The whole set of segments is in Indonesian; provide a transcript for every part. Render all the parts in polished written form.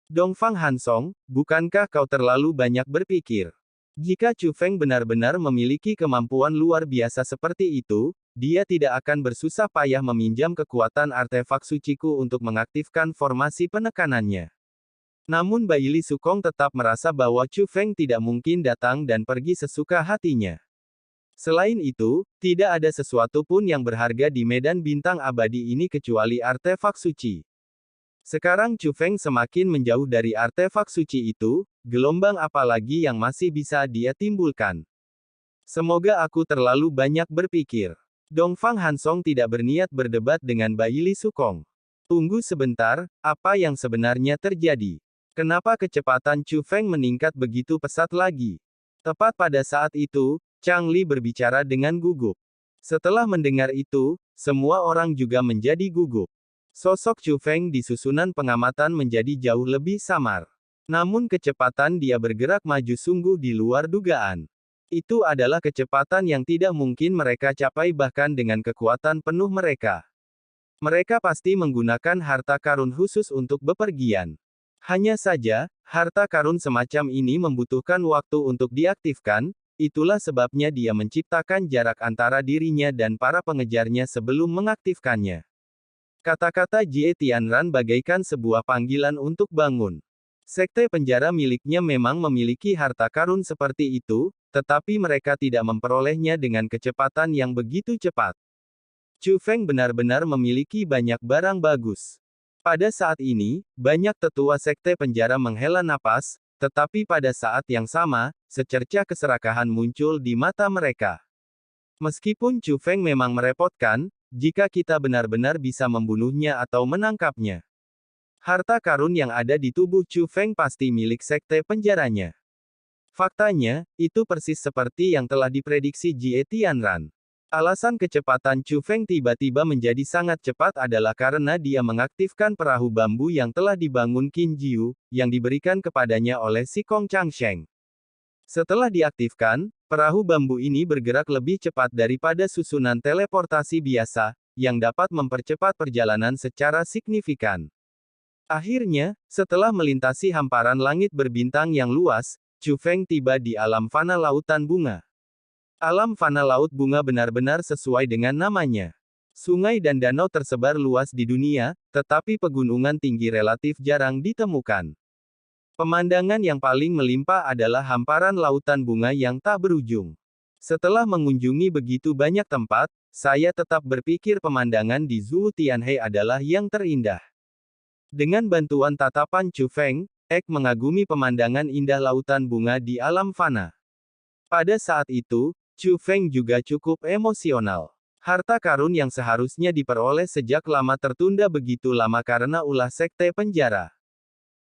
Dongfang Hansong, bukankah kau terlalu banyak berpikir? Jika Chu Feng benar-benar memiliki kemampuan luar biasa seperti itu, dia tidak akan bersusah payah meminjam kekuatan artefak suciku untuk mengaktifkan formasi penekanannya. Namun Baili Sukong tetap merasa bahwa Chu Feng tidak mungkin datang dan pergi sesuka hatinya. Selain itu, tidak ada sesuatu pun yang berharga di medan bintang abadi ini kecuali artefak suci. Sekarang Chu Feng semakin menjauh dari artefak suci itu, gelombang apa lagi yang masih bisa dia timbulkan? Semoga aku terlalu banyak berpikir. Dongfang Hansong tidak berniat berdebat dengan Baili Sukong. Tunggu sebentar, apa yang sebenarnya terjadi? Kenapa kecepatan Chu Feng meningkat begitu pesat lagi? Tepat pada saat itu, Chang Li berbicara dengan gugup. Setelah mendengar itu, semua orang juga menjadi gugup. Sosok Chu Feng di susunan pengamatan menjadi jauh lebih samar. Namun kecepatan dia bergerak maju sungguh di luar dugaan. Itu adalah kecepatan yang tidak mungkin mereka capai bahkan dengan kekuatan penuh mereka. Mereka pasti menggunakan harta karun khusus untuk bepergian. Hanya saja, harta karun semacam ini membutuhkan waktu untuk diaktifkan, itulah sebabnya dia menciptakan jarak antara dirinya dan para pengejarnya sebelum mengaktifkannya. Kata-kata Jie Tianran bagaikan sebuah panggilan untuk bangun. Sekte penjara miliknya memang memiliki harta karun seperti itu, tetapi mereka tidak memperolehnya dengan kecepatan yang begitu cepat. Chu Feng benar-benar memiliki banyak barang bagus. Pada saat ini, banyak tetua sekte penjara menghela napas, tetapi pada saat yang sama, secercah keserakahan muncul di mata mereka. Meskipun Chu Feng memang merepotkan, jika kita benar-benar bisa membunuhnya atau menangkapnya. Harta karun yang ada di tubuh Chu Feng pasti milik sekte penjaranya. Faktanya, itu persis seperti yang telah diprediksi Jie Tianran. Alasan kecepatan Chu Feng tiba-tiba menjadi sangat cepat adalah karena dia mengaktifkan perahu bambu yang telah dibangun Qin Jiu, yang diberikan kepadanya oleh Si Kong Changsheng. Setelah diaktifkan, perahu bambu ini bergerak lebih cepat daripada susunan teleportasi biasa, yang dapat mempercepat perjalanan secara signifikan. Akhirnya, setelah melintasi hamparan langit berbintang yang luas, Chu Feng tiba di alam fana lautan bunga. Alam fana laut bunga benar-benar sesuai dengan namanya. Sungai dan danau tersebar luas di dunia, tetapi pegunungan tinggi relatif jarang ditemukan. Pemandangan yang paling melimpah adalah hamparan lautan bunga yang tak berujung. Setelah mengunjungi begitu banyak tempat, saya tetap berpikir pemandangan di Zhu Tianhe adalah yang terindah. Dengan bantuan tatapan Chu Feng, Ek mengagumi pemandangan indah lautan bunga di alam fana. Pada saat itu, Chu Feng juga cukup emosional. Harta karun yang seharusnya diperoleh sejak lama tertunda begitu lama karena ulah sekte penjara.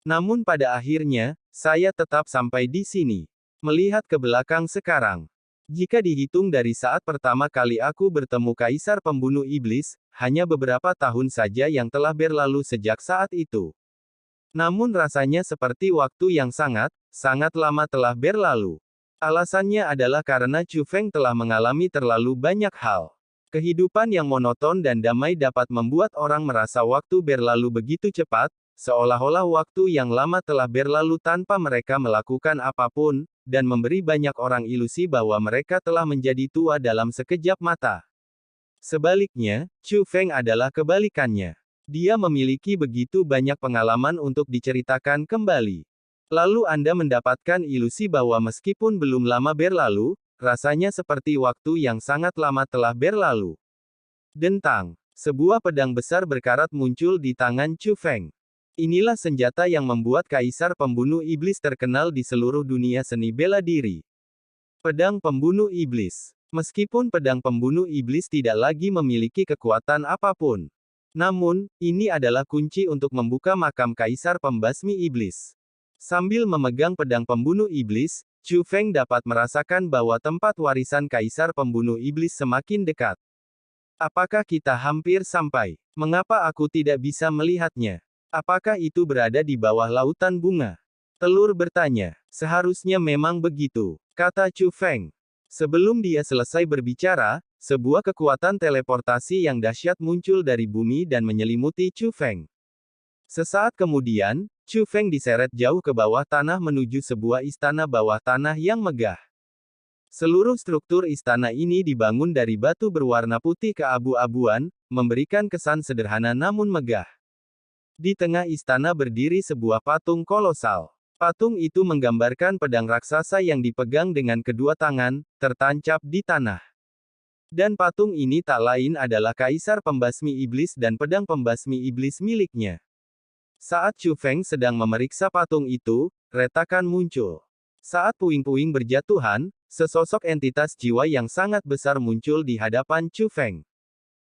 Namun pada akhirnya, saya tetap sampai di sini. Melihat ke belakang sekarang. Jika dihitung dari saat pertama kali aku bertemu Kaisar Pembunuh Iblis, hanya beberapa tahun saja yang telah berlalu sejak saat itu. Namun rasanya seperti waktu yang sangat lama telah berlalu. Alasannya adalah karena Chu Feng telah mengalami terlalu banyak hal. Kehidupan yang monoton dan damai dapat membuat orang merasa waktu berlalu begitu cepat, seolah-olah waktu yang lama telah berlalu tanpa mereka melakukan apapun, dan memberi banyak orang ilusi bahwa mereka telah menjadi tua dalam sekejap mata. Sebaliknya, Chu Feng adalah kebalikannya. Dia memiliki begitu banyak pengalaman untuk diceritakan kembali. Lalu Anda mendapatkan ilusi bahwa meskipun belum lama berlalu, rasanya seperti waktu yang sangat lama telah berlalu. Dentang. Sebuah pedang besar berkarat muncul di tangan Chu Feng. Inilah senjata yang membuat Kaisar Pembunuh Iblis terkenal di seluruh dunia seni bela diri. Pedang Pembunuh Iblis. Meskipun pedang Pembunuh Iblis tidak lagi memiliki kekuatan apapun. Namun, ini adalah kunci untuk membuka makam Kaisar Pembasmi Iblis. Sambil memegang pedang Pembunuh Iblis, Chu Feng dapat merasakan bahwa tempat warisan Kaisar Pembunuh Iblis semakin dekat. Apakah kita hampir sampai? Mengapa aku tidak bisa melihatnya? Apakah itu berada di bawah lautan bunga? Telur bertanya. Seharusnya memang begitu, kata Chu Feng. Sebelum dia selesai berbicara, sebuah kekuatan teleportasi yang dahsyat muncul dari bumi dan menyelimuti Chu Feng. Sesaat kemudian, Chu Feng diseret jauh ke bawah tanah menuju sebuah istana bawah tanah yang megah. Seluruh struktur istana ini dibangun dari batu berwarna putih keabu-abuan, memberikan kesan sederhana namun megah. Di tengah istana berdiri sebuah patung kolosal. Patung itu menggambarkan pedang raksasa yang dipegang dengan kedua tangan, tertancap di tanah. Dan patung ini tak lain adalah Kaisar Pembasmi Iblis dan pedang pembasmi iblis miliknya. Saat Chu Feng sedang memeriksa patung itu, retakan muncul. Saat puing-puing berjatuhan, sesosok entitas jiwa yang sangat besar muncul di hadapan Chu Feng.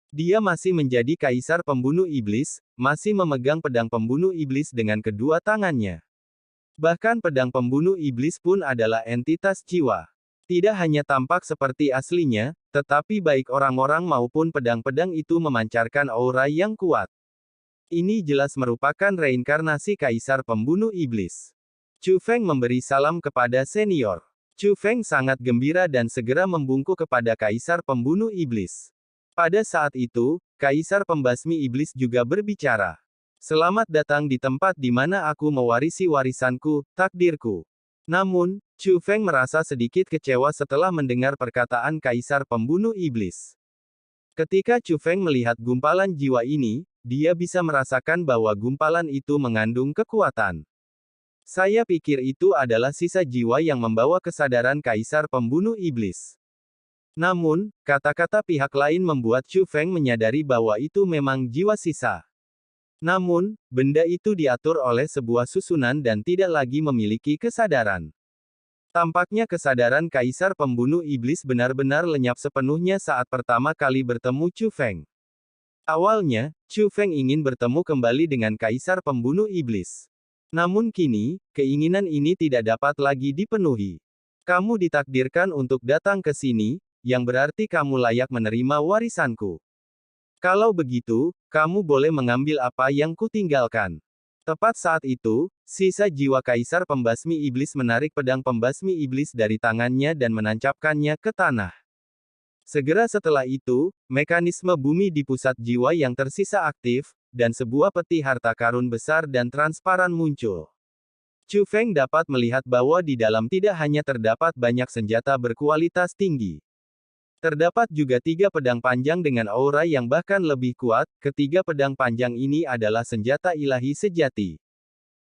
Dia masih menjadi Kaisar Pembunuh Iblis, masih memegang pedang pembunuh iblis dengan kedua tangannya. Bahkan pedang pembunuh iblis pun adalah entitas jiwa. Tidak hanya tampak seperti aslinya, tetapi baik orang-orang maupun pedang-pedang itu memancarkan aura yang kuat. Ini jelas merupakan reinkarnasi Kaisar Pembunuh Iblis. Chu Feng memberi salam kepada senior. Chu Feng sangat gembira dan segera membungkuk kepada Kaisar Pembunuh Iblis. Pada saat itu, Kaisar Pembasmi Iblis juga berbicara. Selamat datang di tempat di mana aku mewarisi warisanku, takdirku. Namun, Chu Feng merasa sedikit kecewa setelah mendengar perkataan Kaisar Pembunuh Iblis. Ketika Chu Feng melihat gumpalan jiwa ini, dia bisa merasakan bahwa gumpalan itu mengandung kekuatan. Saya pikir itu adalah sisa jiwa yang membawa kesadaran Kaisar Pembunuh Iblis. Namun, kata-kata pihak lain membuat Chu Feng menyadari bahwa itu memang jiwa sisa. Namun, benda itu diatur oleh sebuah susunan dan tidak lagi memiliki kesadaran. Tampaknya kesadaran Kaisar Pembunuh Iblis benar-benar lenyap sepenuhnya saat pertama kali bertemu Chu Feng. Awalnya, Chu Feng ingin bertemu kembali dengan Kaisar Pembunuh Iblis. Namun kini, keinginan ini tidak dapat lagi dipenuhi. Kamu ditakdirkan untuk datang ke sini, yang berarti kamu layak menerima warisanku. Kalau begitu, kamu boleh mengambil apa yang kutinggalkan. Tepat saat itu, sisa jiwa Kaisar Pembasmi Iblis menarik pedang pembasmi iblis dari tangannya dan menancapkannya ke tanah. Segera setelah itu, mekanisme bumi di pusat jiwa yang tersisa aktif, dan sebuah peti harta karun besar dan transparan muncul. Chu Feng dapat melihat bahwa di dalam tidak hanya terdapat banyak senjata berkualitas tinggi. Terdapat juga 3 pedang panjang dengan aura yang bahkan lebih kuat, ketiga pedang panjang ini adalah senjata ilahi sejati.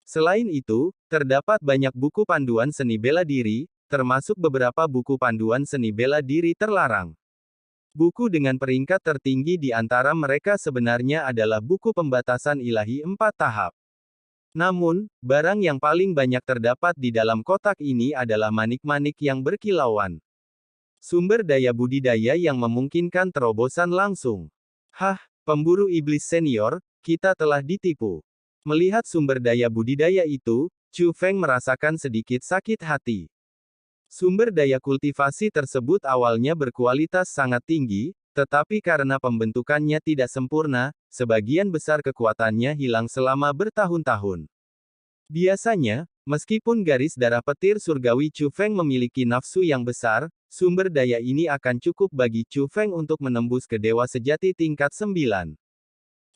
Selain itu, terdapat banyak buku panduan seni bela diri, termasuk beberapa buku panduan seni bela diri terlarang. Buku dengan peringkat tertinggi di antara mereka sebenarnya adalah buku pembatasan ilahi 4 tahap. Namun, barang yang paling banyak terdapat di dalam kotak ini adalah manik-manik yang berkilauan. Sumber daya budidaya yang memungkinkan terobosan langsung. Hah, pemburu iblis senior, kita telah ditipu. Melihat sumber daya budidaya itu, Chu Feng merasakan sedikit sakit hati. Sumber daya kultivasi tersebut awalnya berkualitas sangat tinggi, tetapi karena pembentukannya tidak sempurna, sebagian besar kekuatannya hilang selama bertahun-tahun. Biasanya, meskipun garis darah petir surgawi Chu Feng memiliki nafsu yang besar, sumber daya ini akan cukup bagi Chu Feng untuk menembus ke dewa sejati tingkat 9.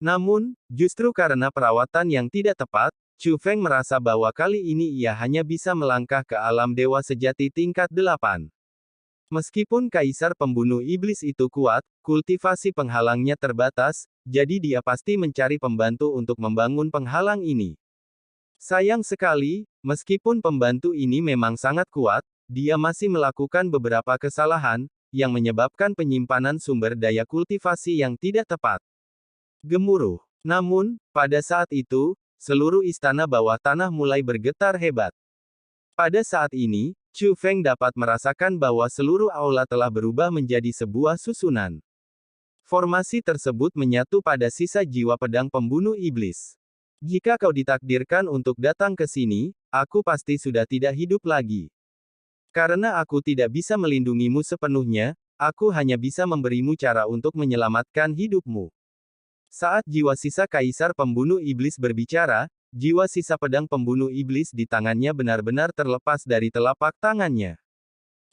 Namun, justru karena perawatan yang tidak tepat, Chu Feng merasa bahwa kali ini ia hanya bisa melangkah ke alam dewa sejati tingkat 8. Meskipun Kaisar Pembunuh Iblis itu kuat, kultivasi penghalangnya terbatas, jadi dia pasti mencari pembantu untuk membangun penghalang ini. Sayang sekali, meskipun pembantu ini memang sangat kuat, dia masih melakukan beberapa kesalahan, yang menyebabkan penyimpanan sumber daya kultivasi yang tidak tepat. Gemuruh. Namun, pada saat itu, seluruh istana bawah tanah mulai bergetar hebat. Pada saat ini, Chu Feng dapat merasakan bahwa seluruh aula telah berubah menjadi sebuah susunan. Formasi tersebut menyatu pada sisa jiwa pedang pembunuh iblis. Jika kau ditakdirkan untuk datang ke sini, aku pasti sudah tidak hidup lagi. Karena aku tidak bisa melindungimu sepenuhnya, aku hanya bisa memberimu cara untuk menyelamatkan hidupmu. Saat jiwa sisa Kaisar Pembunuh Iblis berbicara, jiwa sisa pedang pembunuh iblis di tangannya benar-benar terlepas dari telapak tangannya.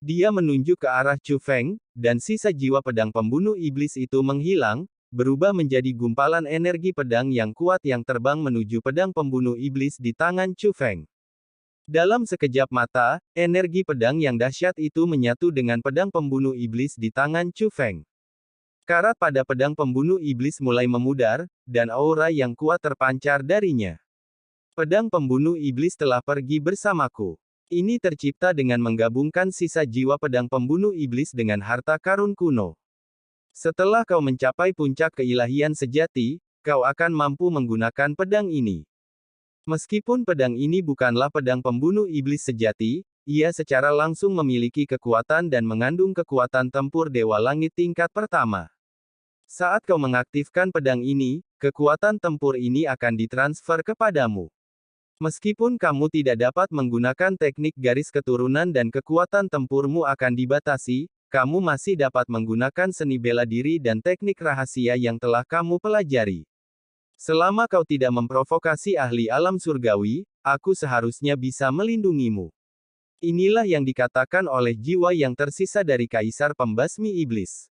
Dia menunjuk ke arah Chu Feng, dan sisa jiwa pedang pembunuh iblis itu menghilang, berubah menjadi gumpalan energi pedang yang kuat yang terbang menuju pedang pembunuh iblis di tangan Chu Feng. Dalam sekejap mata, energi pedang yang dahsyat itu menyatu dengan pedang pembunuh iblis di tangan Chu Feng. Karat pada pedang pembunuh iblis mulai memudar, dan aura yang kuat terpancar darinya. Pedang pembunuh iblis telah pergi bersamaku. Ini tercipta dengan menggabungkan sisa jiwa pedang pembunuh iblis dengan harta karun kuno. Setelah kau mencapai puncak keilahian sejati, kau akan mampu menggunakan pedang ini. Meskipun pedang ini bukanlah pedang pembunuh iblis sejati, ia secara langsung memiliki kekuatan dan mengandung kekuatan tempur Dewa Langit tingkat pertama. Saat kau mengaktifkan pedang ini, kekuatan tempur ini akan ditransfer kepadamu. Meskipun kamu tidak dapat menggunakan teknik garis keturunan dan kekuatan tempurmu akan dibatasi, kamu masih dapat menggunakan seni bela diri dan teknik rahasia yang telah kamu pelajari. Selama kau tidak memprovokasi ahli alam surgawi, aku seharusnya bisa melindungimu. Inilah yang dikatakan oleh jiwa yang tersisa dari Kaisar Pembasmi Iblis.